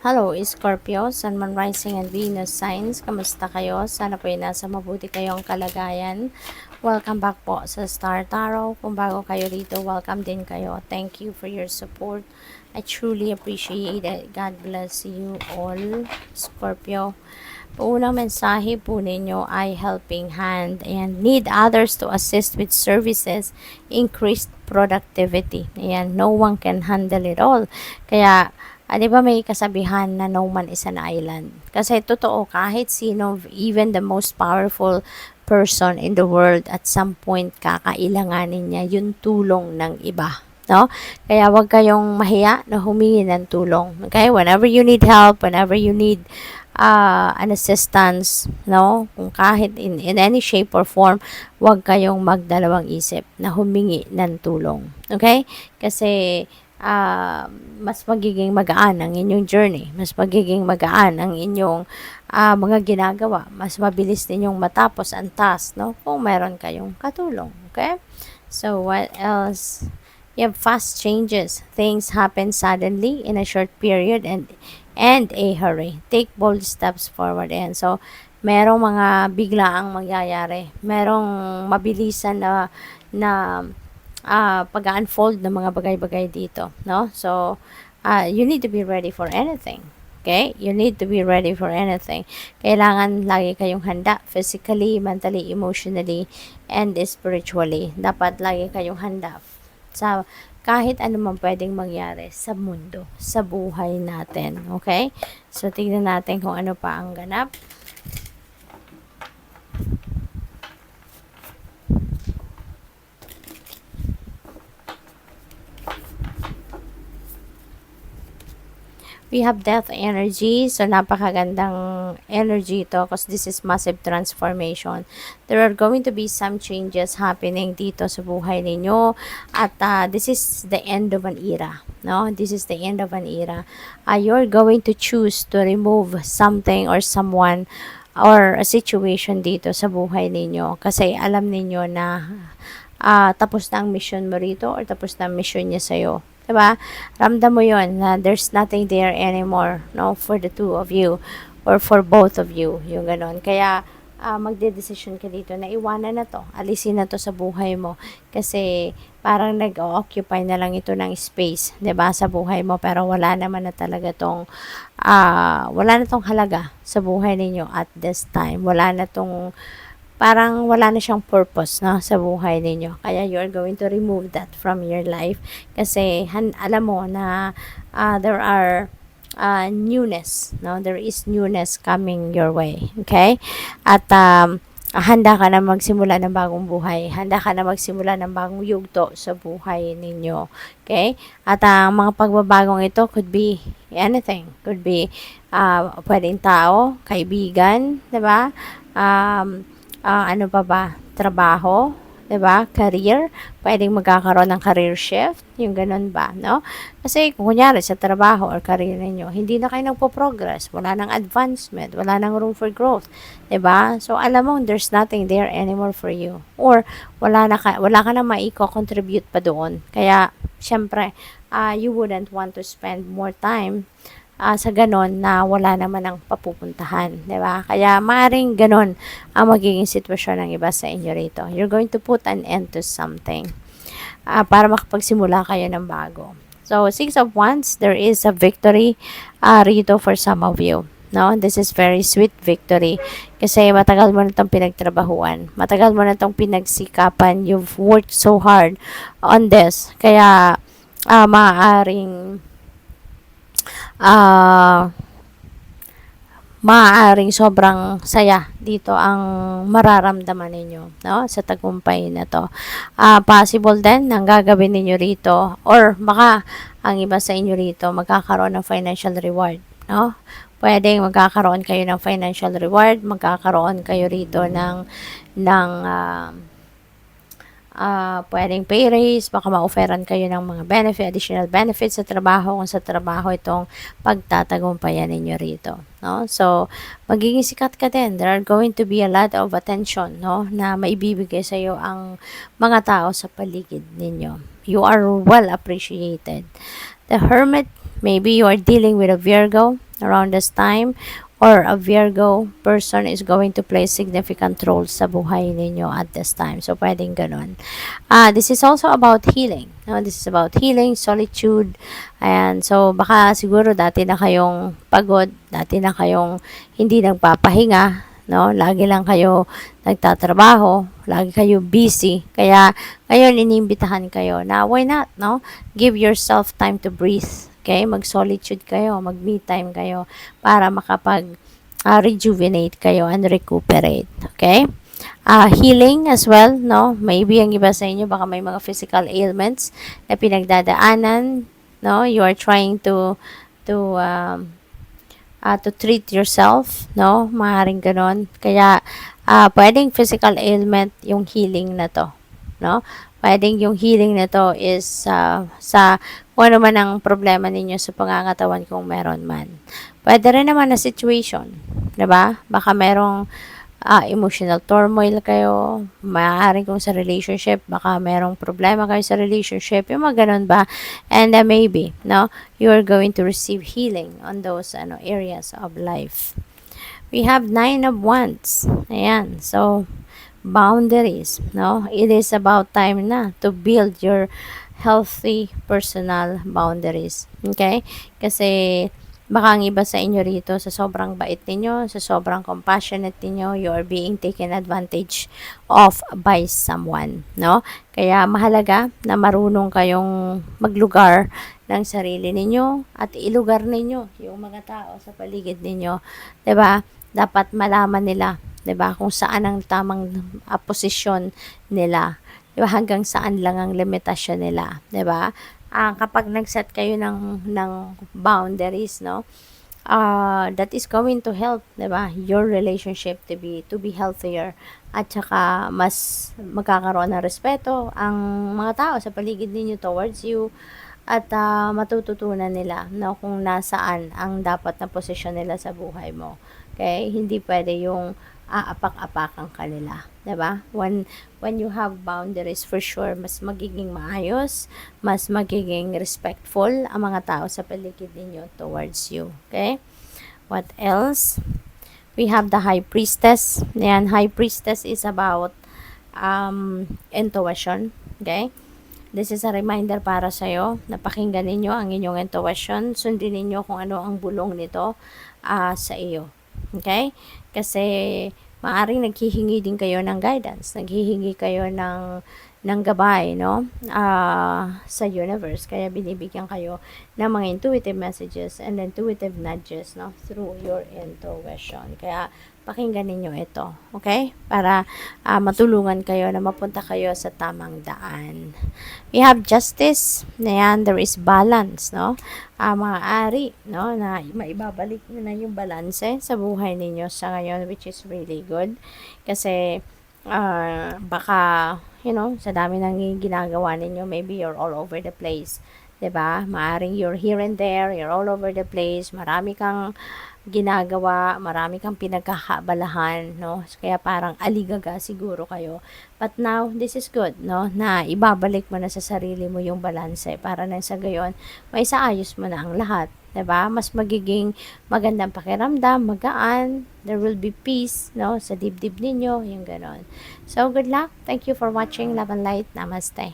Hello, Scorpio, Sun, Moon, Rising, and Venus signs. Kamusta kayo? Sana po ay nasa mabuti kayong kalagayan. Welcome back po sa Star Tarot. Kung bago kayo rito, welcome din kayo. Thank you for your support. I truly appreciate it. God bless you all, Scorpio. Unang mensahe po ninyo ay helping hand and need others to assist with services, increased productivity. Ayan, no one can handle it all. Kaya, di ba may kasabihan na no man is an island? Kasi totoo, kahit sino, even the most powerful person in the world, at some point kakailanganin niya yung tulong ng iba. No? Kaya wag kayong mahiya na humingi ng tulong. Okay? Whenever you need help, whenever you need an assistance, no? Kung kahit in any shape or form, wag kayong magdalawang isip na humingi ng tulong. Okay? Kasi mas magiging magaan ang inyong journey, mas magiging magaan ang inyong mga ginagawa, mas mabilis ninyong matapos ang task, no? Kung meron kayong katulong, okay? So, what else? You have fast changes. Things happen suddenly in a short period and a hurry. Take bold steps forward. And so, merong mga biglaang mangyayari. Merong mabilisan na pag-unfold ng mga bagay-bagay dito, no? So, you need to be ready for anything. Okay? You need to be ready for anything. Kailangan lagi kayong handa physically, mentally, emotionally, and spiritually. Dapat lagi kayong handa sa kahit ano man pwedeng mangyari sa mundo, sa buhay natin. Okay? So, tignan natin kung ano pa ang ganap. We have death energy. So, napakagandang energy ito because this is massive transformation. There are going to be some changes happening dito sa buhay ninyo. At this is the end of an era. No? This is the end of an era. You're going to choose to remove something or someone or a situation dito sa buhay ninyo. Kasi alam ninyo na tapos na ang mission mo rito or tapos na ang mission niya sa'yo. Diba? Ramdam mo yun na there's nothing there anymore, no, for the two of you or for both of you, yung ganon. Kaya magde-decision ka dito na iwanan na to, alisin na to sa buhay mo kasi parang nag-occupy na lang ito ng space, 'di ba, sa buhay mo, pero wala naman na talaga tong wala na tong halaga sa buhay ninyo at this time. Wala na tong parang wala na siyang purpose, no, sa buhay ninyo. Kaya you're going to remove that from your life kasi alam mo na there are newness, no? There is newness coming your way. Okay? At handa ka na magsimula ng bagong buhay. Handa ka na magsimula ng bagong yugto sa buhay ninyo. Okay? At ang mga pagbabagong ito could be anything. Could be pwedeng tao, kaibigan, 'di ba? Ano pa ba? Trabaho, 'di ba? Career, pwedeng magkakaroon ng career shift, yung ganun ba, no? Kasi kung kunyari sa trabaho or career niyo, hindi na kayo nagpo-progress, wala nang advancement, wala nang room for growth, 'di ba? So alam mo there's nothing there anymore for you. Or wala ka na maiko-contribute pa doon. Kaya syempre, you wouldn't want to spend more time sa ganon na wala naman ang papupuntahan, di ba? Kaya maaaring ganon ang magiging sitwasyon ng iba sa inyo rito. You're going to put an end to something para makapagsimula kayo ng bago. So, Six of Wands, there is a victory rito for some of you. No, this is very sweet victory kasi matagal mo na itong pinagtrabahuan, matagal mo na itong pinagsikapan, you've worked so hard on this, kaya maaaring sobrang saya dito ang mararamdaman ninyo, no, sa tagumpay na to. Possible din ang gagawin ninyo rito or baka ang iba sa inyo rito magkakaroon ng financial reward, no? Pwedeng magkakaroon kayo ng financial reward, magkakaroon kayo rito ng pwedeng pay raise, baka ma-offeran kayo ng mga additional benefits sa trabaho kung sa trabaho itong pagtatagumpayan ninyo rito, no? So, magiging sikat ka din. There are going to be a lot of attention, no, na maibibigay sa iyo ang mga tao sa paligid ninyo. You are well appreciated. The Hermit, maybe you are dealing with a Virgo, around this time, or a Virgo person is going to play significant role sa buhay ninyo at this time. So, pwedeng ganun. This is also about healing. No? This is about healing, solitude. And so, baka siguro dati na kayong pagod, dati na kayong hindi nagpapahinga, no? Lagi lang kayo nagtatrabaho, lagi kayo busy. Kaya, ngayon, inimbitahan kayo na why not, no? Give yourself time to breathe. Okay? Mag-solitude kayo, mag-me time kayo para rejuvenate kayo and recuperate. Okay? Healing as well, no? Maybe ang iba sa inyo, baka may mga physical ailments na pinagdadaanan, no? You are trying to treat yourself, no? Maaaring ganon. Kaya, pwedeng physical ailment yung healing na to, no? Pwedeng yung healing na to is sa kung ano man ang problema ninyo sa pangangatawan kung meron man. Pwede rin naman na situation, diba? Baka merong emotional turmoil kayo, maaaring kung sa relationship, baka merong problema kayo sa relationship, yung mga ganun ba? And maybe, no, you are going to receive healing on those areas of life. We have 9 of Wands. Ayan. So, boundaries, no? It is about time na to build your healthy personal boundaries. Okay? Kasi baka ang iba sa inyo rito, sa sobrang bait ninyo, sa sobrang compassionate ninyo, you are being taken advantage of by someone, no? Kaya mahalaga na marunong kayong maglugar ng sarili ninyo at ilugar ninyo yung mga tao sa paligid ninyo. 'Di ba? Dapat malaman nila, 'di ba, kung saan ang tamang posisyon nila. 'Di ba, hanggang saan lang ang limitasyon nila, 'di ba? Kapag nag-set kayo ng boundaries, no? That is going to help, 'di ba, your relationship to be healthier, at saka mas magkakaroon ng respeto ang mga tao sa paligid ninyo towards you, at matututunan nila, no, kung nasaan ang dapat na posisyon nila sa buhay mo. Okay? Hindi pwede yung aapak-apakan ka nila, 'di ba? When you have boundaries, for sure mas magiging maayos, mas magiging respectful ang mga tao sa paligid ninyo towards you. Okay? What else? We have the High Priestess. Yan, High Priestess is about intuition. Okay? This is a reminder para sa'yo na pakinggan ninyo ang inyong intuition. Sundin ninyo kung ano ang bulong nito sa iyo. Okay? Kasi maaring naghihingi din kayo ng guidance, naghihingi kayo ng gabay, no? Sa universe. Kaya binibigyan kayo ng mga intuitive messages and intuitive nudges, no? Through your intuition. Kaya pakinggan ninyo ito, okay? Para matulungan kayo na mapunta kayo sa tamang daan. We have justice. Ayan, there is balance, no? Maaari, no, na maibabalik na yung balanse sa buhay ninyo sa ngayon, which is really good. Kasi, baka, sa dami ng ginagawa ninyo, maybe you're all over the place. 'Di ba? Maaring you're here and there, you're all over the place, marami kang ginagawa, marami kang pinagkakabalahan, no? Kaya parang aligaga siguro kayo. But now, this is good, no? Na ibabalik mo na sa sarili mo yung balanse para nang sa gayon, may saayos mo na ang lahat. 'Di ba? Mas magiging magandang pakiramdam, magaan, there will be peace, no? Sa dibdib ninyo, yung ganon. So, good luck. Thank you for watching. Love and light. Namaste.